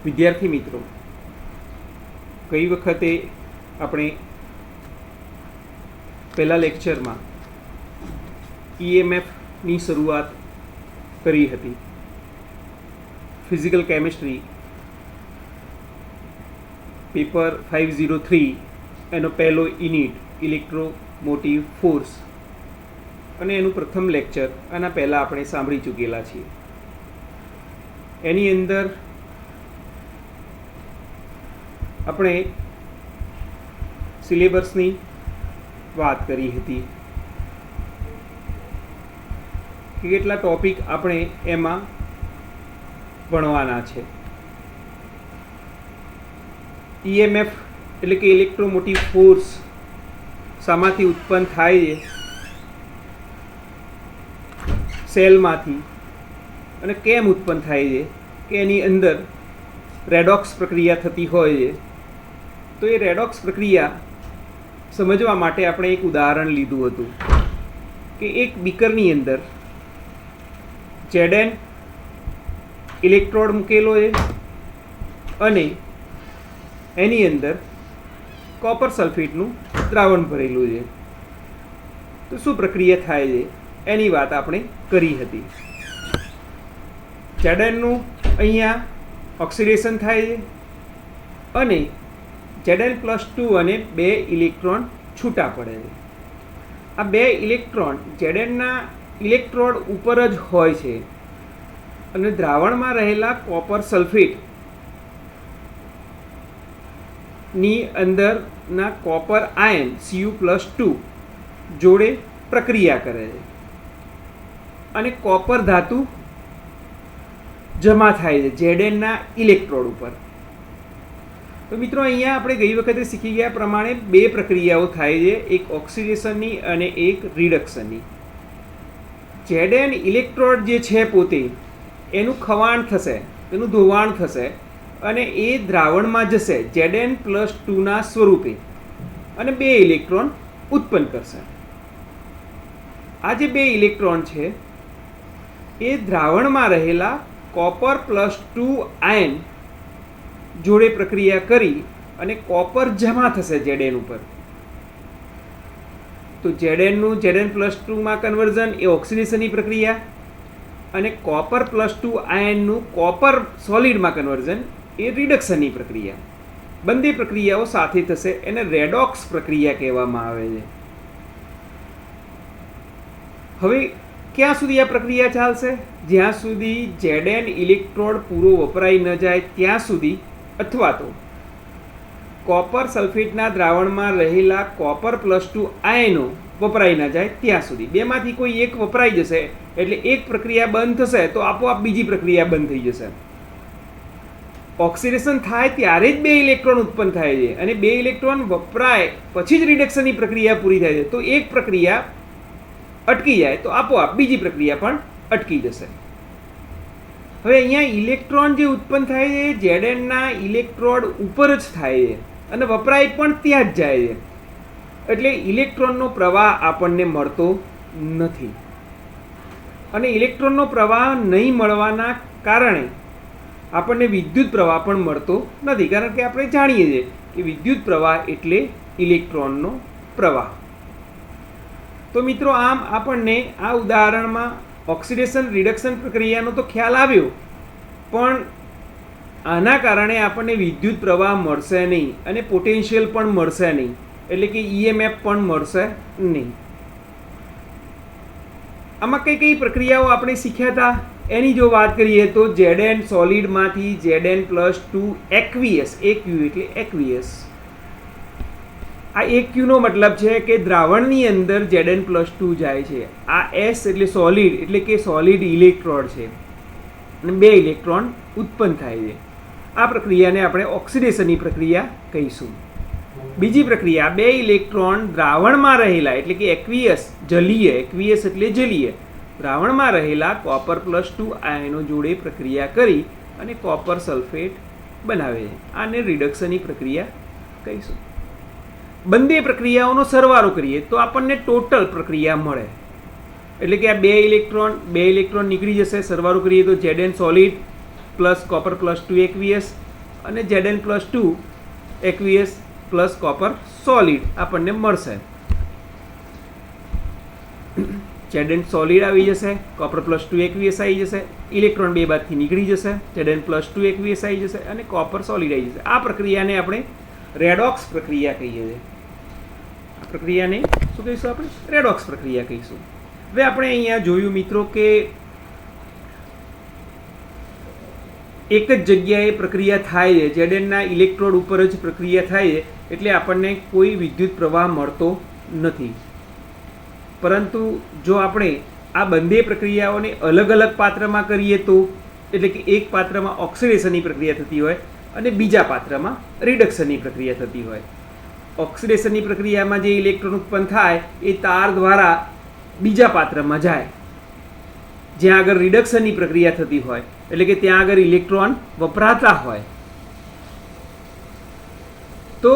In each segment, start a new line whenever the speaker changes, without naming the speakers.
વિદ્યાર્થી મિત્રો, ગઈ વખતે આપણે પહેલા લેક્ચરમાં ઈએમએફની શરૂઆત કરી હતી. ફિઝિકલ કેમિસ્ટ્રી પેપર 503 એનો પહેલો યુનિટ ઇલેક્ટ્રોમોટિવ ફોર્સ અને એનું પ્રથમ લેક્ચર આના પહેલાં આપણે સાંભળી ચૂકેલા છીએ. એની અંદર આપણે સિલેબસની વાત કરી હતી કે કેટલા ટોપિક આપણે એમાં ભણવાના છે. ઈએમએફ એટલે કે ઇલેક્ટ્રોમોટિવ ફોર્સ શામાંથી ઉત્પન્ન થાય છે? સેલમાંથી. અને કેમ ઉત્પન્ન થાય છે? કે એની અંદર રેડોક્સ પ્રક્રિયા થતી હોય છે. તો એ રેડોક્સ પ્રક્રિયા સમજવા માટે આપણે એક ઉદાહરણ લીધું હતું કે એક બીકરની અંદર Zn ઇલેક્ટ્રોડ મૂકેલો છે અને એની અંદર કોપર સલ્ફેટનું દ્રાવણ ભરેલું છે. તો શું પ્રક્રિયા થાય છે એની વાત આપણે કરી હતી. Znનું અહીંયા ઓક્સિડેશન થાય છે અને Zn+2 અને 2 ઇલેક્ટ્રોન છૂટા પડે છે. આ 2 ઇલેક્ટ્રોન Znના ઇલેક્ટ્રોડ ઉપર જ હોય છે અને દ્રાવણમાં રહેલા કોપર સલ્ફેટની અંદરના કોપર આયન Cu+2 જોડે પ્રક્રિયા કરે છે અને કોપર ધાતુ જમા થાય છે Znના ઇલેક્ટ્રોડ ઉપર. તો મિત્રો, અહીંયા આપણે ગઈ વખતે શીખી ગયા પ્રમાણે બે પ્રક્રિયાઓ થાય છે, એક ઓક્સિડેશનની અને એક રિડક્શનની. Zn ઇલેક્ટ્રોડ જે છે પોતે એનું ખવાણ થશે, એનું ધોવાણ થશે અને એ દ્રાવણમાં જશે Zn+2ના સ્વરૂપે અને 2 ઇલેક્ટ્રોન ઉત્પન્ન કરશે. આ જે 2 ઇલેક્ટ્રોન છે એ દ્રાવણમાં રહેલા કોપર+2 આયન જોડે પ્રક્રિયા કરી અને કોપર જમા થશે Zn ઉપર. તો Znનું Zn+2માં કન્વર્ઝન એ ઓક્સિડેશનની પ્રક્રિયા અને કોપર+2 આયનનું કોપર સોલિડમાં કન્વર્ઝન એ રિડક્શનની પ્રક્રિયા. બંને પ્રક્રિયાઓ સાથે થશે, એને રેડોક્સ પ્રક્રિયા કહેવામાં આવે છે. હવે ક્યાં સુધી આ પ્રક્રિયા ચાલશે? જ્યાં સુધી Zn ઇલેક્ટ્રોડ પૂરો વપરાઈ ન જાય ત્યાં સુધી, અથવા તો કોપર સલ્ફેટના દ્રાવણમાં રહેલા કોપર+2 આયનો વપરાઈ ન જાય ત્યાં સુધી. બેમાંથી કોઈ એક વપરાઈ જશે એટલે એક પ્રક્રિયા બંધ થશે તો આપોઆપ બીજી પ્રક્રિયા બંધ થઈ જશે. ઓક્સિડેશન થાય ત્યારે જ 2 ઇલેક્ટ્રોન ઉત્પન્ન થાય છે અને 2 ઇલેક્ટ્રોન વપરાય પછી જ રિડક્શનની પ્રક્રિયા પૂરી થાય છે. તો એક પ્રક્રિયા અટકી જાય તો આપોઆપ બીજી પ્રક્રિયા પણ અટકી જશે. હવે અહીંયા ઇલેક્ટ્રોન જે ઉત્પન્ન થાય છે Znના ઇલેક્ટ્રોડ ઉપર જ થાય છે અને વપરાય પણ ત્યાં જ જાય છે. એટલે ઇલેક્ટ્રોનનો પ્રવાહ આપણને મળતો નથી અને ઇલેક્ટ્રોનનો પ્રવાહ નહીં મળવાના કારણે આપણને વિદ્યુત પ્રવાહ પણ મળતો નથી, કારણ કે આપણે જાણીએ છીએ કે વિદ્યુત પ્રવાહ એટલે ઇલેક્ટ્રોનનો પ્રવાહ. તો મિત્રો, આમ આપણને આ ઉદાહરણમાં ઓક્સિડેશન રિડક્શન પ્રક્રિયાનો તો ખ્યાલ આવ્યો, પણ આના કારણે આપણને વિદ્યુત પ્રવાહ મળશે નહીં અને પોટેન્શિયલ પણ મળશે નહીં, એટલે કે ઈએમએફ પણ મળશે નહીં. આમાં કઈ કઈ પ્રક્રિયાઓ આપણે શીખ્યા હતા એની જો વાત કરીએ તો Zn સોલિડમાંથી Zn+2 એક્વિયસ, AQ એટલે એક્વિયસ. આ AQનો મતલબ છે કે દ્રાવણની અંદર Zn+2 જાય છે. આ S એટલે સોલિડ, એટલે કે સોલિડ ઇલેક્ટ્રોડ છે અને 2 ઇલેક્ટ્રોન ઉત્પન્ન થાય છે. આ પ્રક્રિયાને આપણે ઓક્સિડેશનની પ્રક્રિયા કહીશું. બીજી પ્રક્રિયા, 2 ઇલેક્ટ્રોન દ્રાવણમાં રહેલા, એટલે કે એક્વિયસ, જલીય, એક્વિયસ એટલે જલીય, દ્રાવણમાં રહેલા કોપર+2 આયનો જોડે પ્રક્રિયા કરી અને કોપર સલ્ફેટ બનાવે છે. આને રિડક્શનની પ્રક્રિયા કહીશું. બંને પ્રક્રિયાઓનો સરવાળો કરીએ તો આપણને ટોટલ પ્રક્રિયા મળે. એટલે કે આ 2 ઇલેક્ટ્રોન નીકળી જશે. સરવાળો કરીએ તો Zn સોલિડ પ્લસ કોપર+2 એક્વિયસ અને Zn+2 aqueous plus copper solid આપણને મળશે. Zn સોલિડ આવી જશે, Copper+2 aqueous આવી જશે, ઇલેક્ટ્રોન બે બાદથી નીકળી જશે, Zn+2 aqueous આવી જશે અને કોપર સોલિડ આવી જશે. આ પ્રક્રિયાને આપણે રેડોક્સ પ્રક્રિયા કહીએ છીએ. આ પ્રક્રિયાને શું કહીશું આપણે? રેડોક્સ પ્રક્રિયા કહીશું. હવે આપણે અહીંયા જોયું મિત્રો કે એક જ જગ્યાએ પ્રક્રિયા થાય છે, Znના ઇલેક્ટ્રોડ ઉપર જ પ્રક્રિયા થાય છે, એટલે આપણને કોઈ વિદ્યુત પ્રવાહ મળતો નથી. પરંતુ જો આપણે આ બંને પ્રક્રિયાઓને અલગ અલગ પાત્રમાં કરીએ તો, એટલે કે એક પાત્રમાં ઓક્સિડેશનની પ્રક્રિયા થતી હોય અને બીજા પાત્રમાં રિડક્શનની પ્રક્રિયા થતી હોય. ઓક્સિડેશનની પ્રક્રિયામાં જે ઇલેક્ટ્રોન ઉત્પન્ન થાય એ તાર દ્વારા બીજા પાત્રમાં જાય. જ્યાં આગળ રિડક્શનની પ્રક્રિયા થતી હોય, એટલે કે ત્યાં આગળ ઇલેક્ટ્રોન વપરાતા હોય, તો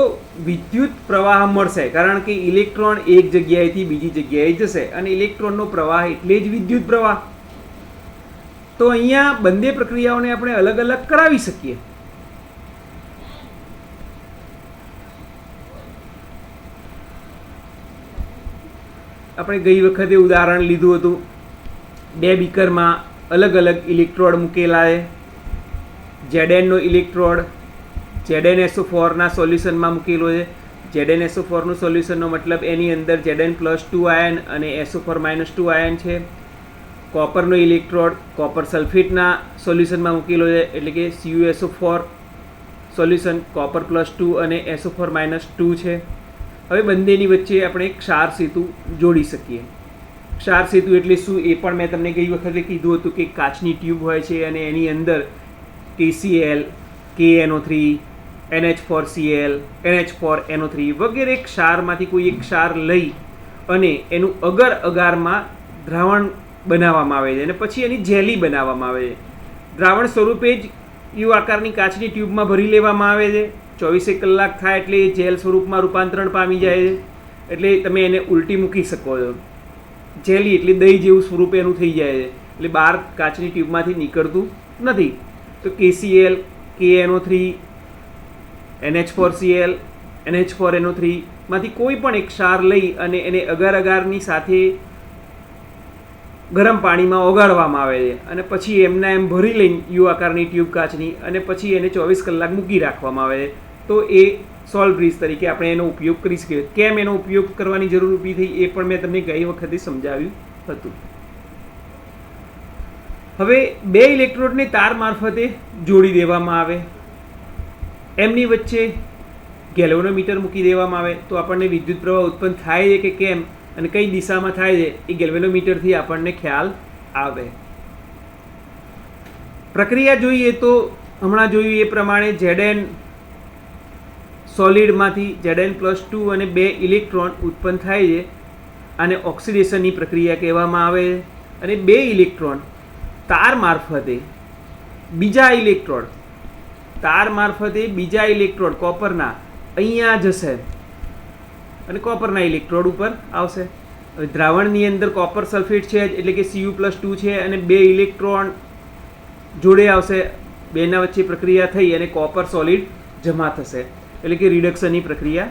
વિદ્યુત પ્રવાહ મળશે, કારણ કે ઇલેક્ટ્રોન એક જગ્યાએથી બીજી જગ્યાએ જશે અને ઇલેક્ટ્રોનનો પ્રવાહ એટલે જ વિદ્યુત પ્રવાહ. તો અહીંયા બંને પ્રક્રિયાઓને આપણે અલગ અલગ કરાવી શકીએ. આપણે ગઈ વખતે ઉદાહરણ લીધું હતું, બે બીકરમાં અલગ અલગ ઇલેક્ટ્રોડ મૂકેલા છે. Zn નો ઇલેક્ટ્રોડ ZnSO4ના સોલ્યુશનમાં મૂકેલો છે. ZnSO4નું સોલ્યુશનનો મતલબ એની અંદર Zn+2 આયન અને SO4-2 આયન છે. કોપરનો ઇલેક્ટ્રોડ કોપર સલ્ફેટના સોલ્યુશનમાં મૂકેલો છે, એટલે કે CuSO4 સોલ્યુશન કોપર+2 અને SO4-2 છે. હવે બંનેની વચ્ચે આપણે ક્ષાર સેતુ જોડી શકીએ. ક્ષાર સેતુ એટલે શું એ પણ મેં તમને ગઈ વખતે કીધું હતું કે કાચની ટ્યુબ હોય છે અને એની અંદર KCl, KNO3, NH4Cl, NH4NO3 વગેરે ક્ષારમાંથી કોઈ એક ક્ષાર લઈ અને એનું અગર અગારમાં દ્રાવણ બનાવવામાં આવે છે અને પછી એની જેલી બનાવવામાં આવે છે. દ્રાવણ સ્વરૂપે જ યુ આકારની કાચની ટ્યુબમાં ભરી લેવામાં આવે છે. 24 કલાક થાય એટલે એ જેલ સ્વરૂપમાં રૂપાંતરણ પામી જાય છે, એટલે તમે એને ઉલટી મૂકી શકો છો. જેલી એટલે દહીં જેવું સ્વરૂપ એનું થઈ જાય છે, એટલે બહાર કાચની ટ્યુબમાંથી નીકળતું નથી. તો KCl, KNO3, NH4Cl, NH4NO3 માંથી કોઈ પણ એક ક્ષાર લઈ અને એને અગાર અગારની સાથે ગરમ પાણીમાં ઓગાળવામાં આવે છે અને પછી એમના એમ ભરી લઈને યુ આકારની ટ્યુબ કાચની અને પછી એને 24 કલાક મૂકી રાખવામાં આવે છે. તો એ સોલ્ટ બ્રિજ તરીકે આપણે એનો ઉપયોગ કરી શકીએ. કેમ એનો ઉપયોગ કરવાની જરૂર ઊભી થઈ એ પણ મેં તમને ગઈ વખતે સમજાવ્યું હતું. હવે બે ઇલેક્ટ્રોડને તાર મારફતે જોડી દેવામાં આવે, એમની વચ્ચે ગેલ્વેનોમીટર મૂકી દેવામાં આવે તો આપણને વિદ્યુત પ્રવાહ ઉત્પન્ન થાય છે કે કેમ અને કઈ દિશામાં થાય છે એ ગેલ્વેનોમીટરથી આપણને ખ્યાલ આવે. પ્રક્રિયા જોઈએ તો હમણાં જોયું એ પ્રમાણે Zn સોલિડમાંથી Zn+2 અને બે ઇલેક્ટ્રોન ઉત્પન્ન થાય છે. આને ઓક્સિડેશનની પ્રક્રિયા કહેવામાં આવે છે. અને બે ઇલેક્ટ્રોન તાર મારફતે બીજા ઇલેક્ટ્રોડ કોપરના અહીંયા જશે અને કોપરના ઇલેક્ટ્રોડ ઉપર આવશે. હવે દ્રાવણની અંદર કોપર સલ્ફેટ છે એટલે કે Cu+2 છે અને બે ઇલેક્ટ્રોન જોડે આવશે, બેના વચ્ચે પ્રક્રિયા થઈ અને કોપર સોલિડ જમા થશે, એટલે કે રિડક્શનની પ્રક્રિયા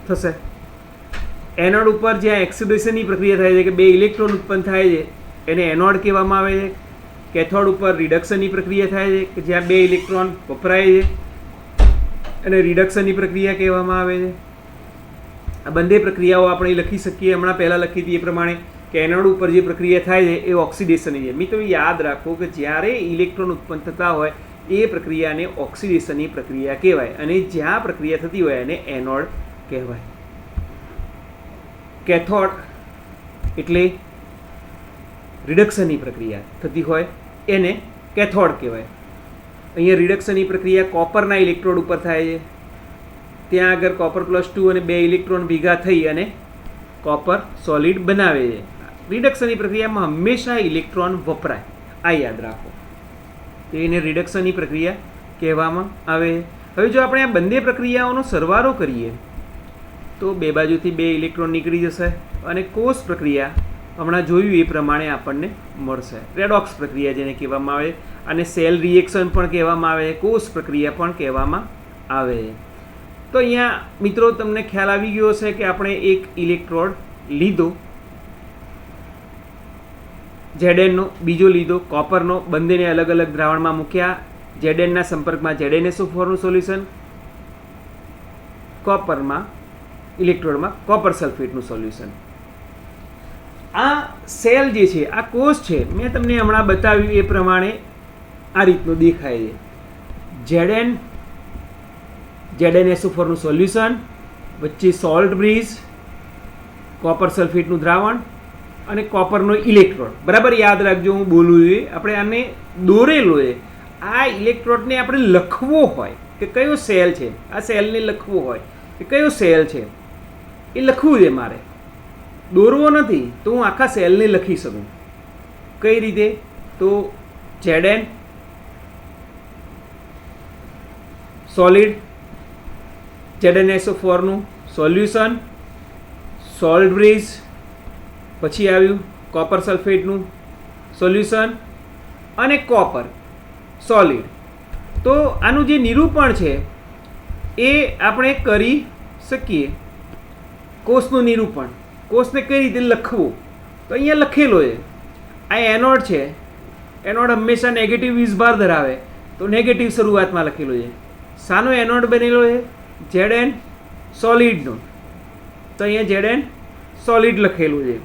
થશે. એનોડ ઉપર જ્યાં ઓક્સિડેશનની પ્રક્રિયા થાય છે કે બે ઇલેક્ટ્રોન ઉત્પન્ન થાય છે એને એનોડ કહેવામાં આવે છે. કેથોડ ઉપર રિડક્શનની પ્રક્રિયા થાય છે કે જ્યાં બે ઇલેક્ટ્રોન વપરાય છે અને રિડક્શનની પ્રક્રિયા કહેવામાં આવે છે. આ બંને પ્રક્રિયાઓ આપણે લખી શકીએ. હમણાં પહેલાં લખી હતી એ પ્રમાણે કે એનોડ ઉપર જે પ્રક્રિયા થાય છે એ ઓક્સિડેશનની છે. મિત્રો યાદ રાખો કે જ્યારે ઇલેક્ટ્રોન ઉત્પન્ન થતા હોય એ પ્રક્રિયાને ઓક્સિડેશનની પ્રક્રિયા કહેવાય અને જ્યાં પ્રક્રિયા થતી હોય એને એનોડ કહેવાય. કેથોડ એટલે રિડક્શનની પ્રક્રિયા થતી હોય એને કેથોડ કહેવાય. અહીંયા રિડક્શનની પ્રક્રિયા કોપરના ઇલેક્ટ્રોડ ઉપર થાય છે. ત્યાં આગળ Copper+2 અને બે ઇલેક્ટ્રોન ભેગા થઈ અને કોપર સોલિડ બનાવે છે. રિડક્શનની પ્રક્રિયામાં હંમેશા ઇલેક્ટ્રોન વપરાય, આ યાદ રાખો. એને રિડક્શનની પ્રક્રિયા કહેવામાં આવે. હવે જો આપણે આ બંને પ્રક્રિયાઓનો સરવાળો કરીએ તો બે બાજુથી બે ઇલેક્ટ્રોન નીકળી જશે અને કોષ પ્રક્રિયા હમણાં જોયું એ પ્રમાણે આપણને મળશે. રેડોક્સ પ્રક્રિયા જેને કહેવામાં આવે, અને સેલ રિએક્શન પણ કહેવામાં આવે, કોષ પ્રક્રિયા પણ કહેવામાં આવે. તો અહીંયા મિત્રો તમને ખ્યાલ આવી ગયો હશે કે આપણે એક ઇલેક્ટ્રોડ લીધો Zn નો, બીજો લીધો કોપરનો, બંનેને અલગ અલગ દ્રાવણમાં મૂક્યા. Zn ના સંપર્કમાં ZnSO4નું સોલ્યુશન, કોપરમાં ઇલેક્ટ્રોડમાં કોપર સલ્ફેટનું સોલ્યુશન. આ સેલ જે છે, આ કોષ છે, મેં તમને હમણાં બતાવ્યું એ પ્રમાણે આ રીતનું દેખાય છે. ZnSO4નું સોલ્યુશન, વચ્ચે સોલ્ટ બ્રિજ, કોપર સલ્ફેટનું દ્રાવણ અને કોપરનો ઇલેક્ટ્રોડ. બરાબર યાદ રાખજો, હું બોલું એ આપણે આને દોરેલો છે. આ ઇલેક્ટ્રોડને આપણે લખવો હોય કે કયો સેલ છે, આ સેલને લખવો હોય કે કયો સેલ છે, એ લખવું છે મારે, દોરવો નથી. તો હું આખા સેલને લખી શકું. કઈ રીતે? તો Zn સોલિડ, ZnSO4નું સોલ્યુશન, સોલ્ટ બ્રિજ, પછી આવ્યું કોપર સલ્ફેટનું સોલ્યુશન અને કોપર સોલિડ. તો આનું જે નિરૂપણ છે એ આપણે કરી શકીએ. કોષનું નિરૂપણ, કોષને કઈ રીતે લખવું, તો અહીંયા લખેલો છે. આ એનોડ છે, એનોડ હંમેશા નેગેટિવ વીજભાર ધરાવે, તો નેગેટિવ શરૂઆતમાં લખેલો છે. શાનો એનોડ બનેલો છે? Zn સોલિડનો, તો અહીંયા Zn સોલિડ લખેલું છે.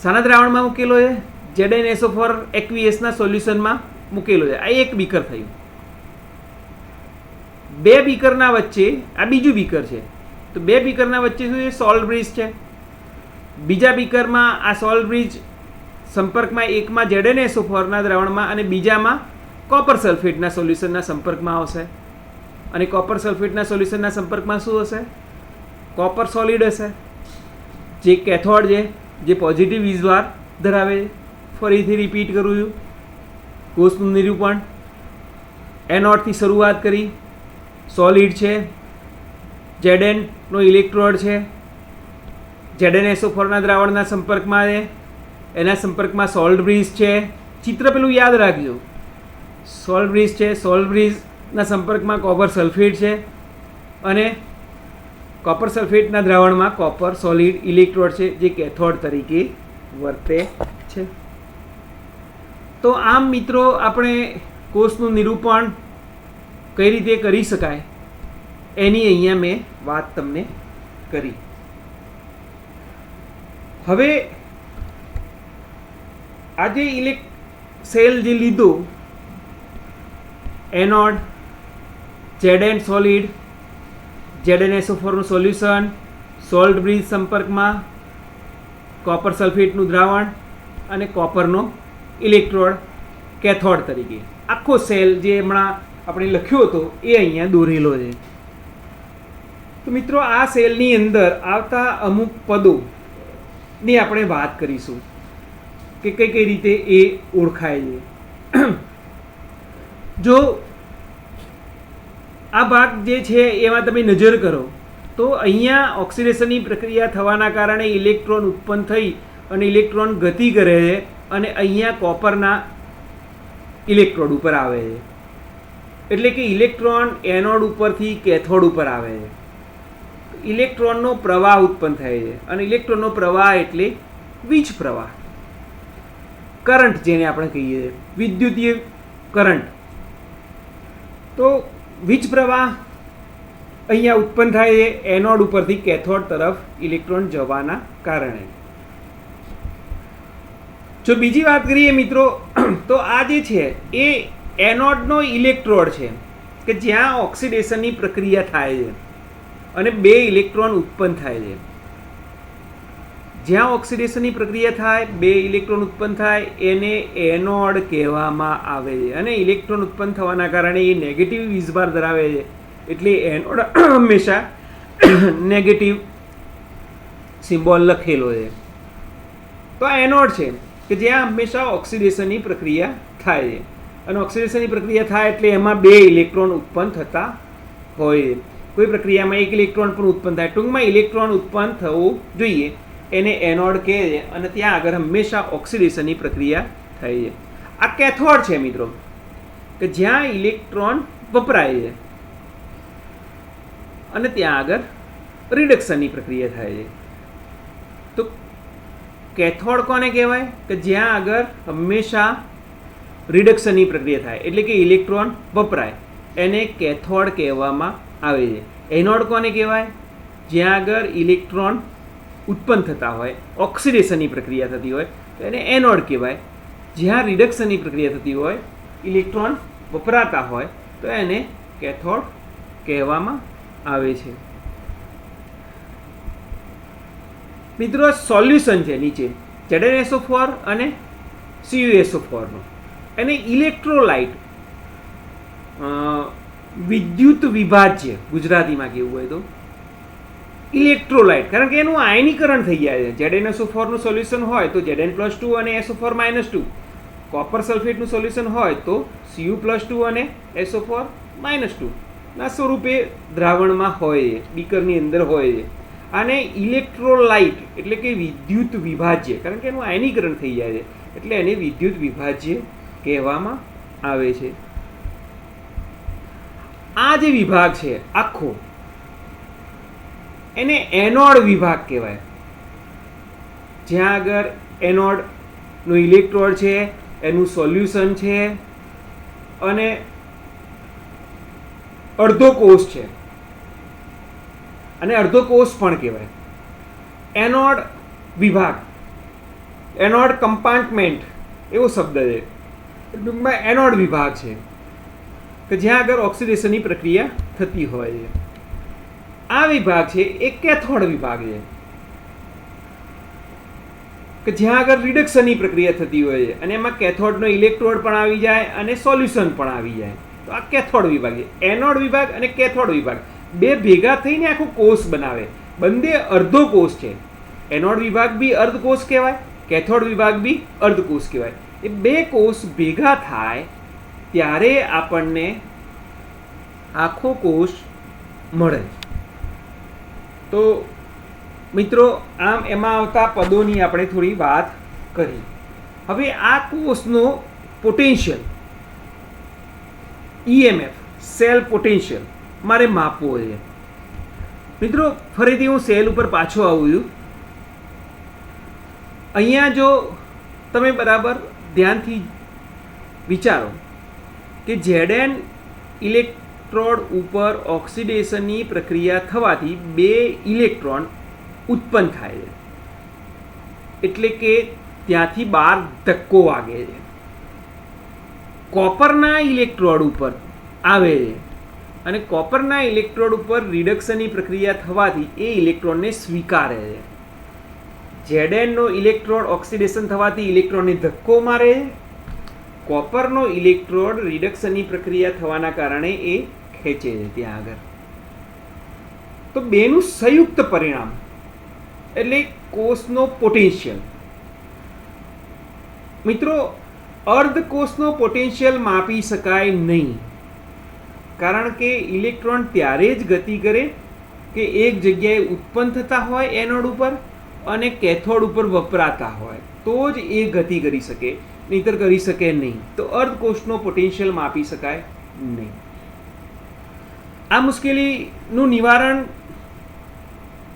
શાના દ્રાવણમાં મૂકેલો છે? ZnSO4 એક્વિયસના સોલ્યુશનમાં મૂકેલો છે. આ એક બીકર થયું. બે બીકરના વચ્ચે આ બીજું બીકર છે, તો બે બીકરના વચ્ચે શું છે? સોલ્ટ બ્રિજ છે. બીજા બીકરમાં આ સોલ્ટ બ્રિજ સંપર્કમાં એકમાં ZnSO4ના દ્રાવણમાં અને બીજામાં કોપર સલ્ફેટના સોલ્યુશનના સંપર્કમાં આવશે. અને કોપર સલ્ફેટના સોલ્યુશનના સંપર્કમાં શું હશે? કોપર સોલિડ હશે, જે કેથોડ છે, જે પોઝિટિવ વીજભાર ધરાવે. ફરીથી રિપીટ કરું છું, કોષનું નિરૂપણ એનોડથી શરૂઆત કરી, સોલિડ છે, Zn નો ઇલેક્ટ્રોડ છે, ZnSO4ના દ્રાવણના સંપર્કમાં છે, એના સંપર્કમાં સોલ્ટ બ્રિજ છે. ચિત્ર પેલું યાદ રાખજો, સોલ્ટ બ્રિજ છે, સોલ્ટ બ્રિજના સંપર્કમાં કોપર સલ્ફેટ છે અને કોપર સલ્ફેટના દ્રાવણમાં કોપર સોલિડ ઇલેક્ટ્રોડ છે, જે કેથોડ તરીકે વર્તે છે. તો આમ મિત્રો આપણે કોષનું નિરૂપણ કઈ રીતે કરી શકાય એની અહીંયા મેં વાત તમને કરી. હવે આજે સેલ જે લીધો, એનોડ, Zn સોલિડ, ZnSO4નું સોલ્યુશન, સોલ્ટ બ્રિજ સંપર્કમાં કોપર સલ્ફેટનું દ્રાવણ અને કોપરનો ઇલેક્ટ્રોડ કેથોડ તરીકે, આખો સેલ જે હમણાં આપણે લખ્યો હતો એ અહીંયા દોરેલો છે. તો મિત્રો આ સેલની અંદર આવતા અમુક પદોની આપણે વાત કરીશું કે કઈ કઈ રીતે એ ઓળખાય છે. જો આ ભાગ જે છે એમાં તમે નજર કરો તો અહીંયા ઓક્સિડેશનની પ્રક્રિયા થવાના કારણે ઇલેક્ટ્રોન ઉત્પન્ન થઈ અને ઇલેક્ટ્રોન ગતિ કરે છે અને અહીંયા કોપરના ઇલેક્ટ્રોડ ઉપર આવે છે. એટલે કે ઇલેક્ટ્રોન એનોડ ઉપરથી કેથોડ ઉપર આવે છે. ઇલેક્ટ્રોનનો પ્રવાહ ઉત્પન્ન થાય છે અને ઇલેક્ટ્રોનનો પ્રવાહ એટલે વીજ પ્રવાહ, કરંટ જેને આપણે કહીએ, વિદ્યુતીય કરંટ. તો વીજ પ્રવાહ અહીંયા ઉત્પન્ન થાય છે એનોડ ઉપરથી કેથોડ તરફ ઇલેક્ટ્રોન જવાના કારણે. જો બીજી વાત કરીએ મિત્રો, તો આ જે છે એ એનોડનો ઇલેક્ટ્રોડ છે કે જ્યાં ઓક્સિડેશનની પ્રક્રિયા થાય છે અને બે ઇલેક્ટ્રોન ઉત્પન્ન થાય છે. જ્યાં ઓક્સિડેશનની પ્રક્રિયા થાય, બે ઇલેક્ટ્રોન ઉત્પન્ન થાય, એને એનોડ કહેવામાં આવે છે. અને ઇલેક્ટ્રોન ઉત્પન્ન થવાના કારણે એ નેગેટિવ વીજભાર ધરાવે છે, એટલે એનોડ હંમેશા નેગેટિવ સિમ્બોલ લખેલો છે. તો આ એનોડ છે કે જ્યાં હંમેશા ઓક્સિડેશનની પ્રક્રિયા થાય છે. અને ઓક્સિડેશનની પ્રક્રિયા થાય એટલે એમાં બે ઇલેક્ટ્રોન ઉત્પન્ન થતા હોય. કોઈ પ્રક્રિયામાં એક ઇલેક્ટ્રોન પણ ઉત્પન્ન થાય. ટૂંકમાં ઇલેક્ટ્રોન ઉત્પન્ન થવું જોઈએ એને એનોડ કહે છે અને ત્યાં આગળ હંમેશા ઓક્સિડેશનની પ્રક્રિયા થાય છે. આ કેથોડ છે મિત્રો, કે જ્યાં ઇલેક્ટ્રોન વપરાય છે અને ત્યાં આગળ રિડક્શનની પ્રક્રિયા થાય છે. તો કેથોડ કોને કહેવાય? કે જ્યાં આગળ હંમેશા રિડક્શનની પ્રક્રિયા થાય, એટલે કે ઇલેક્ટ્રોન વપરાય, એને કેથોડ કહેવામાં આવે છે. એનોડ કોને કહેવાય? જ્યાં આગળ ઇલેક્ટ્રોન ઉત્પન્ન થતા હોય, ઓક્સિડેશનની પ્રક્રિયા થતી હોય તો એને એનોડ કહેવાય. જ્યાં રિડક્શનની પ્રક્રિયા થતી હોય, ઇલેક્ટ્રોન વપરાતા હોય તો એને કેથોડ કહેવામાં આવે છે. મિત્રો સોલ્યુશન છે નીચે ZnSO4 અને CuSO4 નો, એને ઇલેક્ટ્રોલાઇટ વિદ્યુત વિભાજ્ય ગુજરાતીમાં કેવું હોય તો ઇલેક્ટ્રોલાઇટ, કારણ કે એનું આયનીકરણ થઈ જાય છે. ZnSO4 નું સોલ્યુશન હોય તો Zn+2 અને SO4 -2, કોપર સલ્ફેટનું સોલ્યુશન હોય તો Cu+2 અને SO4 -2 ના સ્વરૂપે દ્રાવણમાં હોય છે, બીકરની અંદર હોય છે. આને ઇલેક્ટ્રોલાઇટ એટલે કે વિદ્યુત વિભાજ્ય, કારણ કે એનું આયનીકરણ થઈ જાય છે એટલે એને વિદ્યુત વિભાજ્ય કહેવામાં આવે છે. આ જે વિભાગ છે આખો, એને એનોડ વિભાગ કહેવાય. જ્યાં આગળ એનોડનું ઇલેક્ટ્રોડ છે, એનું સોલ્યુશન છે અને અડધો કોષ છે, અને અડધો કોષ પણ કહેવાય. એનોડ વિભાગ, એનોડ કમ્પાર્ટમેન્ટ એવો શબ્દ છે, ટૂંકમાં એનોડ વિભાગ છે કે જ્યાં આગળ ઓક્સિડેશનની પ્રક્રિયા થતી હોય છે. આ વિભાગ છે એ કેથોડ વિભાગ છે, કે જ્યાં આગળ રિડક્શનની પ્રક્રિયા થતી હોય છે અને એમાં કેથોડનો ઇલેક્ટ્રોડ પણ આવી જાય અને સોલ્યુશન પણ આવી જાય. તો આ કેથોડ વિભાગ છે. એનોડ વિભાગ અને કેથોડ વિભાગ બે ભેગા થઈને આખો કોષ બનાવે. બંને અર્ધો કોષ છે. એનોડ વિભાગ બી અર્ધકોષ કહેવાય, કેથોડ વિભાગ બી અર્ધકોષ કહેવાય. એ બે કોષ ભેગા થાય ત્યારે આપણને આખો કોષ મળે. તો મિત્રો આમ એમાં આવતા પદોની આપણે થોડી વાત કરી. હવે આ કોષનો પોટેન્શિયલ EMF સેલ પોટેન્શિયલ મારે માપવો છે. મિત્રો ફરીથી હું સેલ ઉપર પાછો આવું છું. અહીંયા જો તમે બરાબર ધ્યાનથી વિચારો કે Zn ઇલેક્ટ્રોડ ઉપર ઓક્સિડેશનની પ્રક્રિયા થવાથી બે ઇલેક્ટ્રોન ઉત્પન્ન થાય છે, એટલે કે ત્યાંથી બહાર ધક્કો વાગે છે, કોપરના ઇલેક્ટ્રોડ ઉપર આવે છે અને કોપરના ઇલેક્ટ્રોડ ઉપર રિડક્શનની પ્રક્રિયા થવાથી એ ઇલેક્ટ્રોનને સ્વીકારે છે. Zn નો ઇલેક્ટ્રોડ ઓક્સિડેશન થવાથી ઇલેક્ટ્રોનને ધક્કો મારે છે, કોપરનો ઇલેક્ટ્રોડ રિડક્શનની પ્રક્રિયા થવાના કારણે એ ખેંચે છે ત્યાં આગળ. તો બેનું સંયુક્ત પરિણામ એટલે કોષનો પોટેન્શિયલ. મિત્રો અર્ધકોષનો પોટેન્શિયલ માપી શકાય નહીં, કારણ કે ઇલેક્ટ્રોન ત્યારે જ ગતિ કરે કે એક જગ્યાએ ઉત્પન્ન થતા હોય એનોડ ઉપર અને કેથોડ ઉપર વપરાતા હોય તો જ એ ગતિ કરી શકે, નહીંતર કરી શકે નહીં. તો અર્ધકોષનો પોટેન્શિયલ માપી શકાય નહીં. આ મુશ્કેલીનું નિવારણ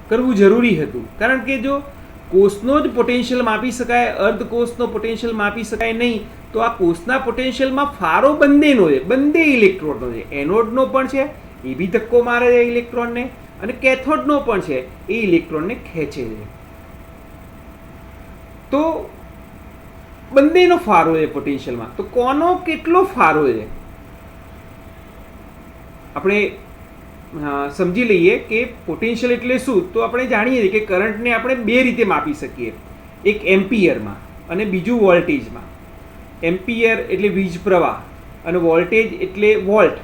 કરવું જરૂરી હતું, કારણ કે જો કોષનો જ પોટેન્શિયલ માપી શકાય, અર્ધકોષનો પોટેન્શિયલ માપી શકાય નહીં, તો આ કોષના પોટેન્શિયલમાં ફારો બંનેનો છે, બંને ઇલેક્ટ્રોડનો છે. એનોડનો પણ છે, એ બી ધક્કો મારે છે ઇલેક્ટ્રોનને, અને કેથોડનો પણ છે, એ ઇલેક્ટ્રોનને ખેંચે છે. તો બંનેનો ફારો છે પોટેન્શિયલમાં. તો કોનો કેટલો ફારો છે આપણે સમજી લઈએ કે પોટેન્શિયલ એટલે શું. તો આપણે જાણીએ છીએ કે કરંટને આપણે બે રીતે માપી શકીએ, એક એમ્પિયરમાં અને બીજું વોલ્ટેજમાં. એમ્પિયર એટલે વીજ પ્રવાહ અને વોલ્ટેજ એટલે વોલ્ટ,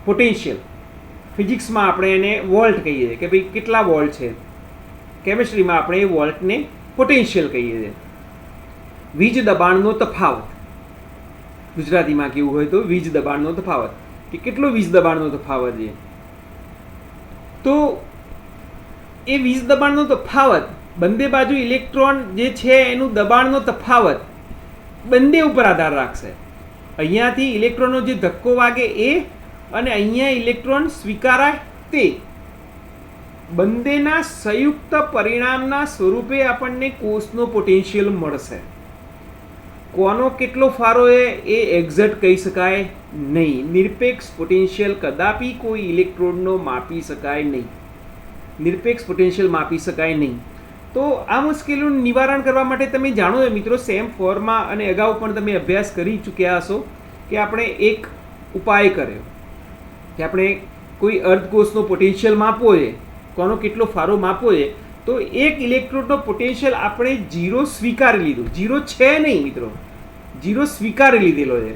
પોટેન્શિયલ. ફિઝિક્સમાં આપણે એને વોલ્ટ કહીએ છીએ કે ભાઈ કેટલા વોલ્ટ છે. કેમિસ્ટ્રીમાં આપણે એ વોલ્ટને પોટેન્શિયલ કહીએ છીએ. વીજ દબાણનો તફાવત, ગુજરાતીમાં કેવું હોય તો વીજ દબાણનો તફાવત, કે કેટલો વીજ દબાણનો તફાવત છે. તો એ વીજ દબાણનો તફાવત બંને બાજુ ઇલેક્ટ્રોન જે છે એનું દબાણનો તફાવત બંને ઉપર આધાર રાખશે. અહીંયાથી ઇલેક્ટ્રોનનો જે ધક્કો વાગે એ અને અહીંયા ઇલેક્ટ્રોન સ્વીકારાય તે બંનેના સંયુક્ત પરિણામના સ્વરૂપે આપણને કોષનો પોટેન્શિયલ મળશે. કોનો કેટલો ફાળો એ એક્ઝેક્ટ કહી શકાય નહીં. નિરપેક્ષ પોટેન્શિયલ કદાપી કોઈ ઇલેક્ટ્રોડનો માપી શકાય નહીં. નિરપેક્ષ પોટેન્શિયલ માપી શકાય નહીં. તો આ મુશ્કેલીનું નિવારણ કરવા માટે તમે જાણો છો મિત્રો, સેમ ફોરમાં અને અગાઉ પણ તમે અભ્યાસ કરી ચૂક્યા હશો કે આપણે એક ઉપાય કર્યો કે આપણે કોઈ અર્ધકોષનો પોટેન્શિયલ માપવો છે, કોનો કેટલો ફાળો માપવો છે, તો એક ઇલેક્ટ્રોડનો પોટેન્શિયલ આપણે 0 સ્વીકારી લીધું. 0 છે નહીં મિત્રો, 0 સ્વીકારી લીધેલો છે.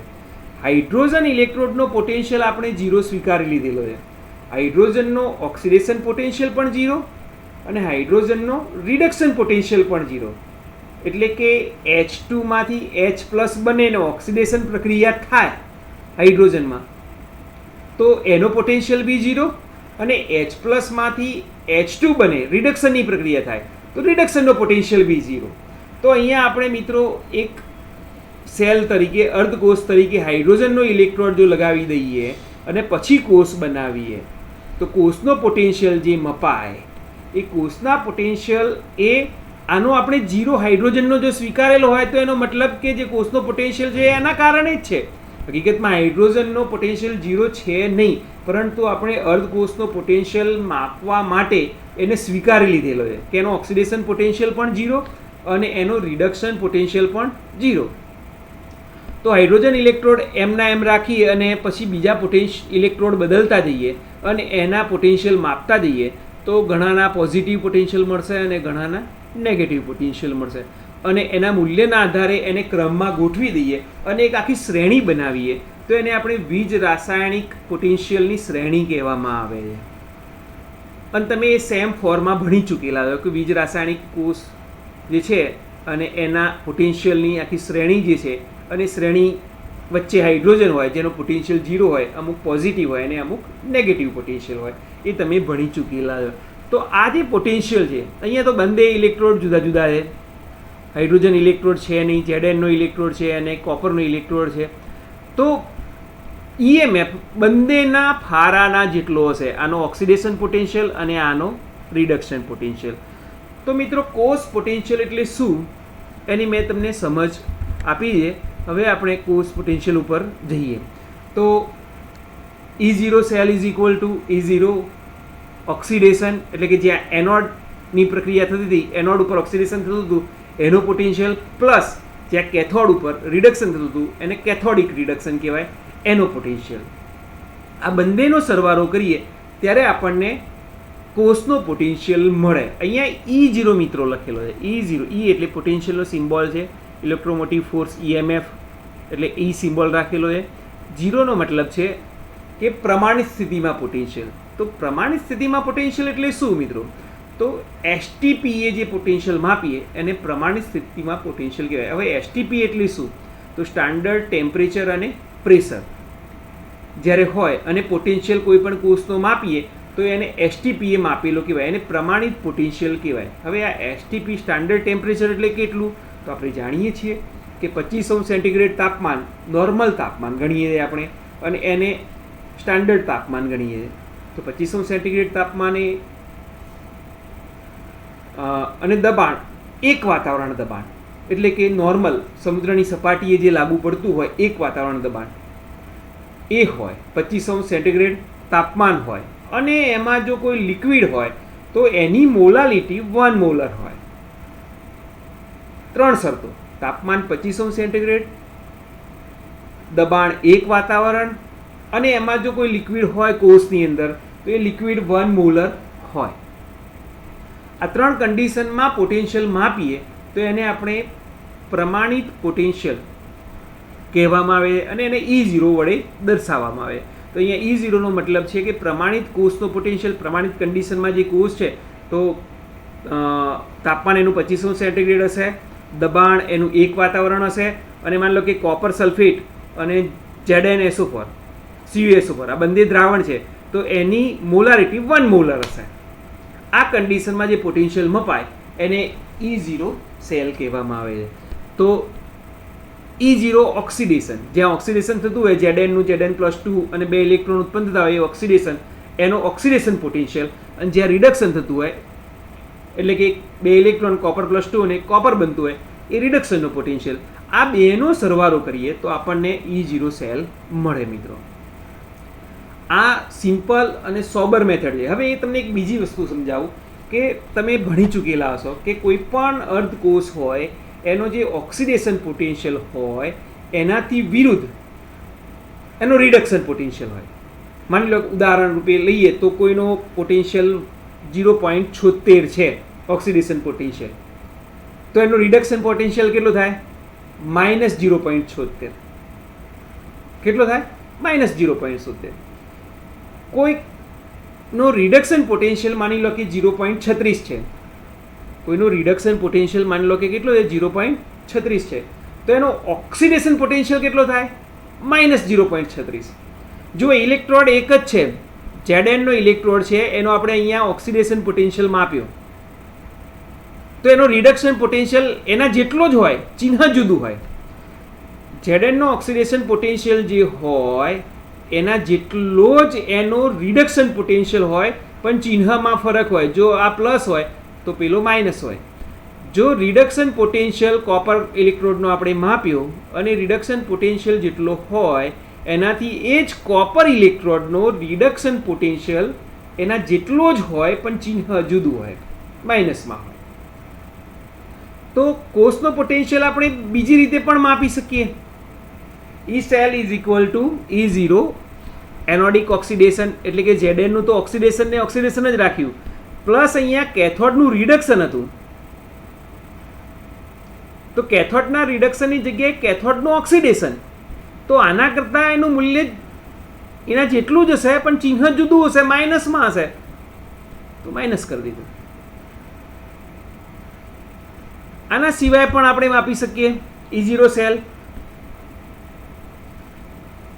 હાઇડ્રોજન ઇલેક્ટ્રોડનો પોટેન્શિયલ આપણે 0 સ્વીકારી લીધેલો છે. હાઇડ્રોજનનો ઓક્સિડેશન પોટેન્શિયલ પણ 0 અને હાઇડ્રોજનનો રિડક્શન પોટેન્શિયલ પણ 0. એટલે કે H2 માંથી H+ બને ઓક્સિડેશન પ્રક્રિયા થાય હાઇડ્રોજનમાં તો એનો પોટેન્શિયલ બી 0 અને H+ માંથી H2 બને રિડક્શનની પ્રક્રિયા થાય તો રિડક્શનનો પોટેન્શિયલ બી 0. તો અહીંયા આપણે મિત્રો એક સેલ તરીકે અર્ધકોષ તરીકે હાઇડ્રોજનનો ઇલેક્ટ્રોડ જો લગાવી દઈએ અને પછી કોષ બનાવીએ તો કોષનો પોટેન્શિયલ જે મપાય એ કોષના પોટેન્શિયલ એ આનો આપણે 0 હાઇડ્રોજનનો જો સ્વીકારેલો હોય તો એનો મતલબ કે જે કોષનો પોટેન્શિયલ છે એના કારણે જ છે. હકીકતમાં હાઇડ્રોજનનો પોટેન્શિયલ 0 છે નહીં, પરંતુ આપણે અર્ધકોષનો પોટેન્શિયલ માપવા માટે એને સ્વીકારી લીધેલો છે કે એનો ઓક્સિડેશન પોટેન્શિયલ પણ 0 અને એનો રિડક્શન પોટેન્શિયલ પણ 0. તો હાઇડ્રોજન ઇલેક્ટ્રોડ એમના એમ રાખી અને પછી બીજા ઇલેક્ટ્રોડ બદલતા જઈએ અને એના પોટેન્શિયલ માપતા જઈએ તો ઘણાના પોઝિટિવ પોટેન્શિયલ મળશે અને ઘણાના નેગેટિવ પોટેન્શિયલ મળશે. અને એના મૂલ્યના આધારે એને ક્રમમાં ગોઠવી દઈએ અને એક આખી શ્રેણી બનાવીએ તો એને આપણે વીજ રાસાયણિક પોટેન્શિયલની શ્રેણી કહેવામાં આવે છે. અને તમે એ સેમ ફોરમાં ભણી ચૂકેલા છો કે વીજ રાસાયણિક કોષ જે છે અને એના પોટેન્શિયલની આખી શ્રેણી જે છે અને શ્રેણી વચ્ચે હાઇડ્રોજન હોય જેનો પોટેન્શિયલ 0 હોય, અમુક પોઝિટિવ હોય અને અમુક નેગેટિવ પોટેન્શિયલ હોય, એ તમે ભણી ચૂકેલા છો. તો આ જે પોટેન્શિયલ છે અહીંયા તો બંને ઇલેક્ટ્રોડ જુદા જુદા છે. હાઇડ્રોજન ઇલેક્ટ્રોડ છે નહીં, Znનો ઇલેક્ટ્રોડ છે અને કોપરનો ઇલેક્ટ્રોડ છે. તો EMF બંનેના ફારાના જેટલો હશે, આનો ઓક્સિડેશન પોટેન્શિયલ અને આનો રિડક્શન પોટેન્શિયલ. તો મિત્રો કોષ પોટેન્શિયલ એટલે શું એની મેં તમને સમજ આપી છે. હવે આપણે કોષ પોટેન્શિયલ ઉપર જઈએ તો E0 cell is equal to E0 oxidation, એટલે કે જ્યાં એનોડની પ્રક્રિયા થતી હતી, એનોડ ઉપર ઓક્સિડેશન થતું હતું એનો પોટેન્શિયલ, પ્લસ જ્યાં કેથોડ ઉપર રિડક્શન થતું હતું એને કેથોડિક રિડક્શન કહેવાય, એનો પોટેન્શિયલ. આ બંનેનો સરવાળો કરીએ ત્યારે આપણને કોષનો પોટેન્શિયલ મળે. અહીંયા E0 મિત્રો લખેલો છે. E0 E એટલે પોટેન્શિયલનો સિમ્બોલ છે, ઇલેક્ટ્રોમોટિવ ફોર્સ EMF એટલે E સિમ્બોલ રાખેલો છે. 0નો મતલબ છે કે પ્રમાણિત સ્થિતિમાં પોટેન્શિયલ. તો પ્રમાણિત સ્થિતિમાં પોટેન્શિયલ એટલે શું મિત્રો? તો STP જે પોટેન્શિયલ માપીએ એને પ્રમાણિત સ્થિતિમાં પોટેન્શિયલ કહેવાય. હવે STP એટલે શું? તો સ્ટાન્ડર્ડ ટેમ્પરેચર અને પ્રેશર જ્યારે હોય અને પોટેન્શિયલ કોઈ પણ કોષનો માપીએ તો એને STP માપેલો કહેવાય, એને પ્રમાણિત પોટેન્શિયલ કહેવાય. હવે આ STP સ્ટાન્ડર્ડ ટેમ્પરેચર એટલે કેટલું? તો આપણે જાણીએ છીએ કે 25° સેન્ટીગ્રેડ તાપમાન નોર્મલ તાપમાન ગણીએ છીએ આપણે અને એને સ્ટાન્ડર્ડ તાપમાન ગણીએ છીએ. તો 25° સેન્ટીગ્રેડ તાપમાને અને દબાણ એક વાતાવરણ દબાણ એટલે કે નોર્મલ સમુદ્રની સપાટીએ જે લાગુ પડતું હોય એક વાતાવરણ દબાણ એ હોય, 25° સેન્ટીગ્રેડ તાપમાન હોય અને એમાં જો કોઈ લિક્વિડ હોય તો એની મોલાલિટી 1 મોલર હોય. 3 શરતો: તાપમાન 25° સેન્ટીગ્રેડ, દબાણ એક વાતાવરણ અને એમાં જો કોઈ લિક્વિડ હોય કોષની અંદર તો એ લિક્વિડ 1 મોલર હોય. આ 3 કન્ડિશનમાં પોટેન્શિયલ માપીએ તો એને આપણે પ્રમાણિત પોટેન્શિયલ કહેવામાં આવે અને એને E0 વડે દર્શાવવામાં આવે. તો અહીંયા E0નો મતલબ છે કે પ્રમાણિત કોષનો પોટેન્શિયલ, પ્રમાણિત કન્ડિશનમાં જે કોષ છે તો તાપમાન એનું 25° સેન્ટીગ્રેડ હશે, દબાણ એનું એક વાતાવરણ હશે અને માની લો કે કોપર સલ્ફેટ અને ZnSO4 CuSO4 આ બંને દ્રાવણ છે તો એની મોલારિટી 1 મોલર હશે. આ કન્ડિશનમાં જે પોટેન્શિયલ મપાય એને E0 સેલ કહેવામાં આવે છે. તો E0 ઓક્સિડેશન, જ્યાં ઓક્સિડેશન થતું હોય Zn Zn+2 અને 2 ઇલેક્ટ્રોન ઉત્પન્ન થતા હોય એ ઓક્સિડેશન, એનો ઓક્સિડેશન પોટેન્શિયલ. અને જ્યાં રિડક્શન થતું હોય એટલે કે 2 ઇલેક્ટ્રોન Cu+2 અને કોપર બનતું હોય એ રિડક્શનનો પોટેન્શિયલ. આ બેનો સરવાળો કરીએ તો આપણને E0 સેલ મળે મિત્રો. આ સિમ્પલ અને સોબર મેથડ છે. હવે એ તમને એક બીજી વસ્તુ સમજાવું કે તમે ભણી ચૂકેલા હશો કે કોઈ પણ અર્ધકોષ હોય એનો જે ઓક્સિડેશન પોટેન્શિયલ હોય એનાથી વિરુદ્ધ એનો રિડક્શન પોટેન્શિયલ હોય. માની લો ઉદાહરણ રૂપે લઈએ તો કોઈનો પોટેન્શિયલ 0.76 છે ઓક્સિડેશન પોટેન્શિયલ, તો એનો રિડક્શન પોટેન્શિયલ કેટલો થાય? -0.76. કેટલો થાય? -0.76. કોઈનો રિડક્શન પોટેન્શિયલ માની લો કે 0.36 છે, કોઈનો રિડક્શન પોટેન્શિયલ માની લો કે કેટલો છે? 0.36 છે, તો એનો ઓક્સિડેશન પોટેન્શિયલ કેટલો થાય? -0.36. જો ઇલેક્ટ્રોડ એક જ છે, Zn નો ઇલેક્ટ્રોડ છે, એનો આપણે અહીંયા ઓક્સિડેશન પોટેન્શિયલ માપ્યો, તો એનો રિડક્શન પોટેન્શિયલ એના જેટલો જ હોય, ચિહ્ન જુદું હોય. Zn નો ઓક્સિડેશન પોટેન્શિયલ જે હોય એના જેટલો જ એનો રિડક્શન પોટેન્શિયલ હોય, પણ ચિહ્નમાં ફરક હોય. જો આ પ્લસ હોય તો પેલો માઇનસ હોય. જો રિડક્શન પોટેન્શિયલ કોપર ઇલેક્ટ્રોડનો આપણે માપ્યો અને રિડક્શન પોટેન્શિયલ જેટલો હોય એનાથી એ જ કોપર ઇલેક્ટ્રોડનો રિડક્શન પોટેન્શિયલ એના જેટલો જ હોય, પણ ચિહ્ન જુદું હોય, માઇનસમાં હોય. તો કોષનો પોટેન્શિયલ આપણે બીજી રીતે પણ માપી શકીએ. E cell is equal to E0 anodic oxidation, એટલે કે Zn નું તો ઓક્સિડેશન જ રાખ્યું, પ્લસ અહીંયા કેથોડનું રિડક્શન હતું, તો કેથોડના રિડક્શનની જગ્યાએ કેથોડનું ઓક્સિડેશન. તો આના કરતાં એનું મૂલ્ય એના જેટલું જ હશે, પણ ચિહ્ન જુદું હશે, માઇનસમાં હશે, તો માઇનસ કરી દીધું. આના સિવાય પણ આપણે માપી શકીએ E0 સેલ.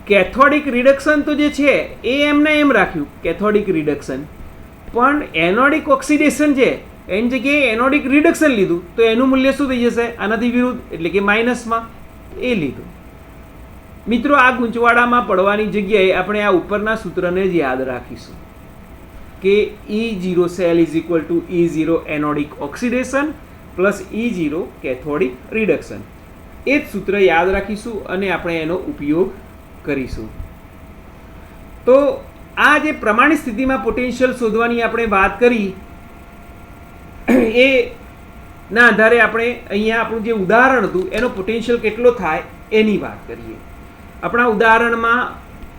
કેથોડિક રિડક્શન તો જે છે એ એમને એમ રાખ્યું, કેથોડિક રિડક્શન, પણ એનોડિક ઓક્સિડેશન છે એની જગ્યાએ એનોડિક રિડક્શન લીધું, તો એનું મૂલ્ય શું થઈ જશે? આનાથી વિરુદ્ધ, એટલે કે માઇનસમાં એ લીધું. મિત્રો, આ ગૂંચવાડામાં પડવાની જગ્યાએ આપણે આ ઉપરના સૂત્રને જ યાદ રાખીશું કે E0 cell is equal to E0 anodic oxidation plus E0 cathodic reduction. એ જ સૂત્ર યાદ રાખીશું અને આપણે એનો ઉપયોગ કરીશું. તો આ જે પ્રમાણિત સ્થિતિમાં પોટેન્શિયલ શોધવાની આપણે વાત કરી એ ના આધારે આપણે અહીંયા આપણું જે ઉદાહરણ હતું એનો પોટેન્શિયલ કેટલો થાય એની વાત કરીએ. આપણા ઉદાહરણમાં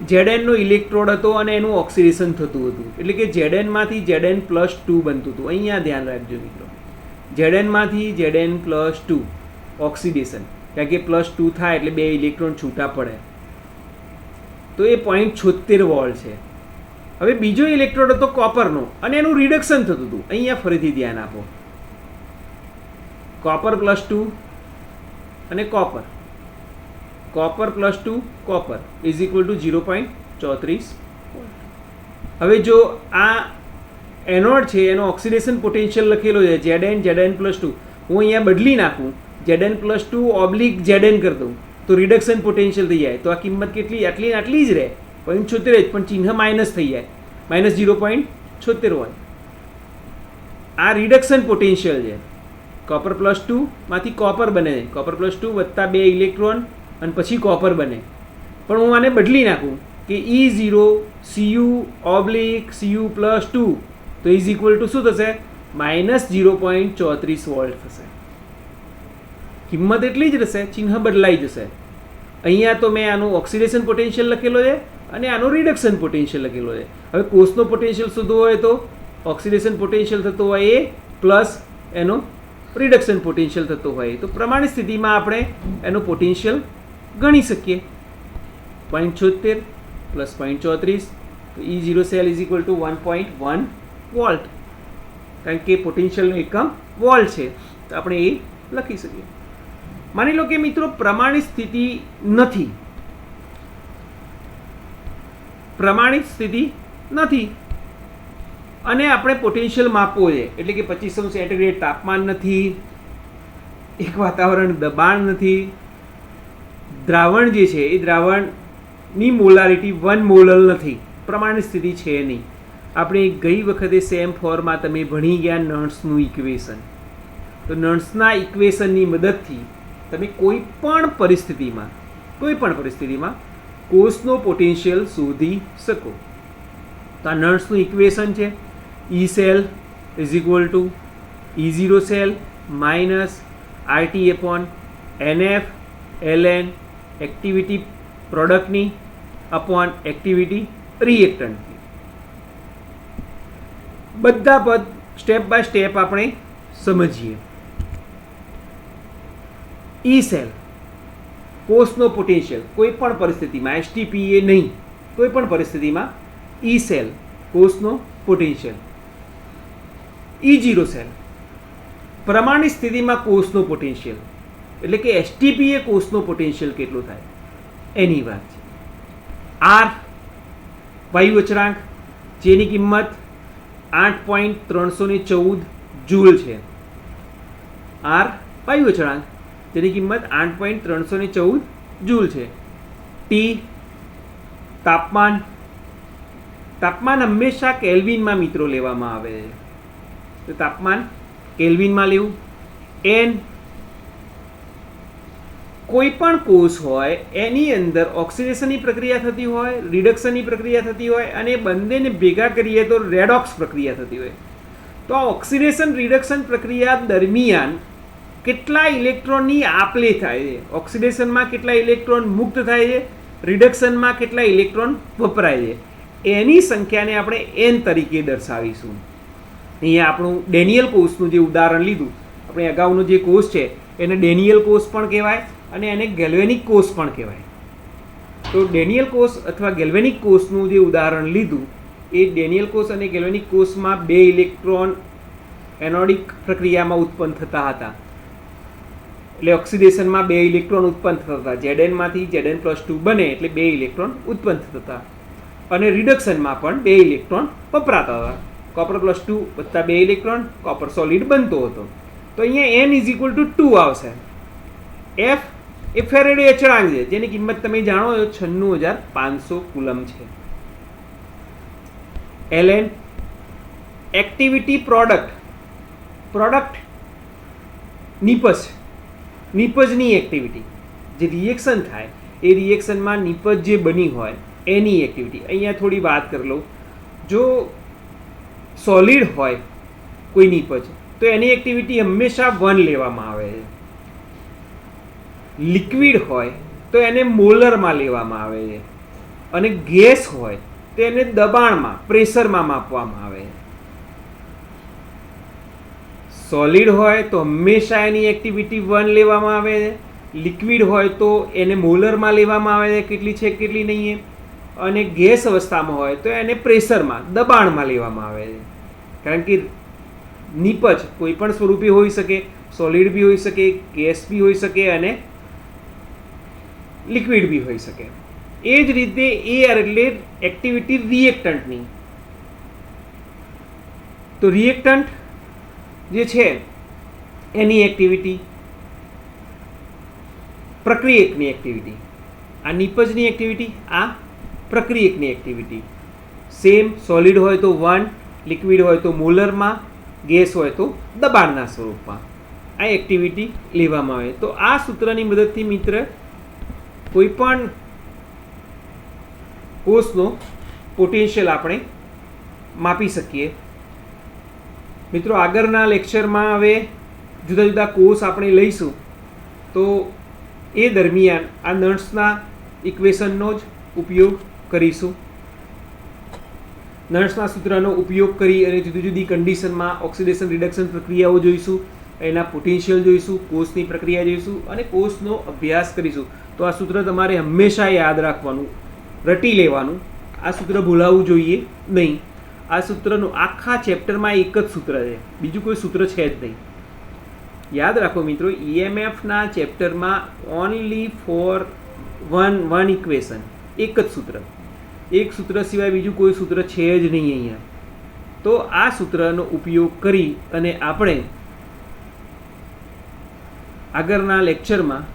Zn નો ઇલેક્ટ્રોડ હતો અને એનું ઓક્સિડેશન થતું હતું, એટલે કે Zn માંથી Zn+2 બનતું હતું. અહીંયા ધ્યાન રાખજો મિત્રો, Zn માંથી Zn+2 ઓક્સિડેશન, કારણ કે +2 થાય એટલે 2 ઇલેક્ટ્રોન છૂટા પડે, તો એ 0.76 વોલ્ટ છે. હવે બીજો ઇલેક્ટ્રોડ હતો કોપરનો અને એનું રિડક્શન થતું હતું. અહીંયા ફરીથી ધ્યાન આપો, Cu+2 અને copper, Cu+2 copper is equal two 0.34 volt. હવે જો આ એનોડ છે એનો ઓક્સિડેશન પોટેન્શિયલ લખેલો છે Zn+2, હું અહીંયા બદલી નાખું, Zn+2 Zn કરી દઉં, તો રિડક્શન પોટેન્શિયલ થઈ જાય. તો આ કિંમત કેટલી? આટલી જ રહે, 0.76 જ, પણ ચિહ્ન માઇનસ થઈ જાય, -0.76 વોલ્ટ. આ રિડક્શન પોટેન્શિયલ છે. Cu+2 માંથી કોપર બને છે, Cu+2 વત્તા 2 ઇલેક્ટ્રોન અને પછી કોપર બને. પણ હું આને બદલી નાખું કે E0 Cu/Cu+2, તો ઇઝ ઇક્વલ ટુ શું થશે? -0.34 વોલ્ટ થશે. કિંમત એટલી જ રહેશે, ચિહ્ન બદલાઈ જશે. અહીંયા તો મેં આનું ઓક્સિડેશન પોટેન્શિયલ લખેલો છે અને આનું રિડક્શન પોટેન્શિયલ લખેલો છે. હવે કોષનો પોટેન્શિયલ શોધવો હોય તો ઓક્સિડેશન પોટેન્શિયલ થતો હોય એ પ્લસ એનો રિડક્શન પોટેન્શિયલ થતો હોય, તો પ્રમાણિત સ્થિતિમાં આપણે એનો પોટેન્શિયલ ગણી શકીએ. 0.76 પ્લસ 0.34, તો E0 cell is equal two 1.1 volt, કારણ કે પોટેન્શિયલનો એકમ વોલ્ટ છે, તો આપણે એ લખી શકીએ. માની લો કે મિત્રો પ્રમાણિત સ્થિતિ નથી, અને આપણે પોટેન્શિયલ માપવો છે, એટલે કે 2500 સેન્ટીગ્રેડ તાપમાન નથી, એક વાતાવરણ દબાણ નથી, દ્રાવણ જે છે એ દ્રાવણની મોલારિટી 1 મોલર નથી, પ્રમાણની સ્થિતિ છે નહીં. આપણે ગઈ વખતે સેમ ફોરમાં તમે ભણી ગયા નર્સનું ઇક્વેશન. તો નર્સના ઇક્વેશનની મદદથી તમે કોઈ પણ પરિસ્થિતિમાં કોષનો પોટેન્શિયલ શોધી શકો. તો આ નર્સનું ઇક્વેશન છે, E cell is equal to E0 cell minus RT upon NF ln activity પ્રોડક્ટની અપોન એક્ટિવિટી રિએક્ટન્ટની. બધા પદ સ્ટેપ બાય સ્ટેપ આપણે સમજીએ. E સેલ કોષનો પોટેન્શિયલ કોઈ પણ પરિસ્થિતિમાં, STPA નહીં, કોઈ પણ પરિસ્થિતિમાં E સેલ કોષનો પોટેન્શિયલ. E0 સેલ પ્રમાણિત સ્થિતિમાં કોષનો પોટેન્શિયલ, એટલે કે STPA કોષનો પોટેન્શિયલ કેટલો થાય એની વાત છે. R વાયુ અચળાંક જેની કિંમત 8.314 જૂલ છે. R વાયુ અચળાંક જેની કિંમત 8.314 જૂલ છે. T તાપમાન હંમેશા કેલ્વિનમાં મિત્રો લેવામાં આવે છે, તો તાપમાન કેલ્વિનમાં લેવું. N કોઈ પણ કોષ હોય એની અંદર ઓક્સિડેશનની પ્રક્રિયા થતી હોય, રિડક્શનની પ્રક્રિયા થતી હોય, અને બંનેને ભેગા કરીએ તો રેડોક્સ પ્રક્રિયા થતી હોય. તો આ ઓક્સિડેશન રિડક્શન પ્રક્રિયા દરમિયાન કેટલા ઇલેક્ટ્રોનની આપલે થાય છે, ઓક્સિડેશનમાં કેટલા ઇલેક્ટ્રોન મુક્ત થાય છે, રિડક્શનમાં કેટલા ઇલેક્ટ્રોન વપરાય છે, એની સંખ્યાને આપણે n તરીકે દર્શાવીશું. અહીંયા આપણું ડેનિયલ કોષનું જે ઉદાહરણ લીધું, આપણે અગાઉનો જે કોષ છે એને ડેનિયલ કોષ પણ કહેવાય અને એને ગેલ્વેનિક કોષ પણ કહેવાય. તો ડેનિયલ કોષ અથવા ગેલ્વેનિક કોષનું જે ઉદાહરણ લીધું એ ડેનિયલ કોષ અને ગેલ્વેનિક કોષમાં 2 ઇલેક્ટ્રોન એનોડિક પ્રક્રિયામાં ઉત્પન્ન થતા હતા, એટલે ઓક્સિડેશનમાં 2 ઇલેક્ટ્રોન ઉત્પન્ન થતા હતા. Zn માંથી Zn+2 બને એટલે 2 ઇલેક્ટ્રોન ઉત્પન્ન થતા હતા, અને રિડક્શનમાં પણ 2 ઇલેક્ટ્રોન વપરાતા હતા. Copper+2 વત્તા 2 ઇલેક્ટ્રોન કોપર સોલિડ બનતો હતો. તો અહીંયા n = 2 આવશે. F એ ફેરેડે અચળાંક છે જેની કિંમત તમે જાણો છો 96500 કુલમ છે. ln એક્ટિવિટી પ્રોડક્ટ નિપજની એક્ટિવિટી, જે રિએક્શન થાય એ રિએક્શનમાં નિપજ જે બની હોય એની એક્ટિવિટી. અહીંયા થોડી વાત કરી લઉં. જો સોલિડ હોય કોઈ નિપજ તો એની એક્ટિવિટી હંમેશા 1 લેવામાં આવે છે. લિક્વિડ હોય તો એને મોલરમાં લેવામાં આવે છે, અને ગેસ હોય તો એને દબાણમાં, પ્રેશરમાં માપવામાં આવે છે. સોલિડ હોય તો હંમેશા એની એક્ટિવિટી 1 લેવામાં આવે છે, લિક્વિડ હોય તો એને મોલરમાં લેવામાં આવે છે, કેટલી છે કેટલી નહીં, અને ગેસ અવસ્થામાં હોય તો એને પ્રેશરમાં, દબાણમાં લેવામાં આવે છે. કારણ કે નિપજ કોઈ પણ સ્વરૂપે હોઈ શકે, સોલિડ બી હોઈ શકે, ગેસ બી હોઈ શકે, અને લિક્વિડ બી હોઈ શકે. એ જ રીતે AR એટલે એક્ટિવિટી રિએક્ટન્ટની. તો રિએક્ટન્ટ જે છે એની એક્ટિવિટી, પ્રક્રિયકની એક્ટિવિટી, આ નિપજની એક્ટિવિટી, આ પ્રક્રિયકની એક્ટિવિટી. સેમ સોલિડ હોય તો 1, લિક્વિડ હોય તો મોલરમાં, ગેસ હોય તો દબાણના સ્વરૂપમાં આ એક્ટિવિટી લેવામાં આવે. તો આ સૂત્રની મદદથી મિત્ર કોઈ પણ કોષનો પોટેન્શિયલ આપણે માપી શકીએ. મિત્રો આગળના લેક્ચરમાં હવે જુદા જુદા કોષ આપણે લઈશું, તો એ દરમિયાન આ નર્સના ઇક્વેશનનો જ ઉપયોગ કરીશું. નર્સના સૂત્રનો ઉપયોગ કરી અને જુદી જુદી કન્ડિશનમાં ઓક્સિડેશન રિડક્શન પ્રક્રિયાઓ જોઈશું, એના પોટેન્શિયલ જોઈશું, કોષની પ્રક્રિયા જોઈશું, અને કોષનો અભ્યાસ કરીશું. તો આ સૂત્ર તમારે હંમેશા યાદ રાખવાનું, રટી લેવાનું. આ સૂત્ર ભૂલાવવું જોઈએ નહીં. આ સૂત્રનું આખા ચેપ્ટરમાં એક જ સૂત્ર છે, બીજું કોઈ સૂત્ર છે જ નહીં. યાદ રાખો મિત્રો, EMFના ચેપ્ટરમાં ઓનલી ફોર વન ઇક્વેશન, એક જ સૂત્ર, એક સૂત્ર સિવાય બીજું કોઈ સૂત્ર છે જ નહીં અહીંયા. તો તો આ સૂત્રનો ઉપયોગ કરી અને આપણે આગળના લેક્ચરમાં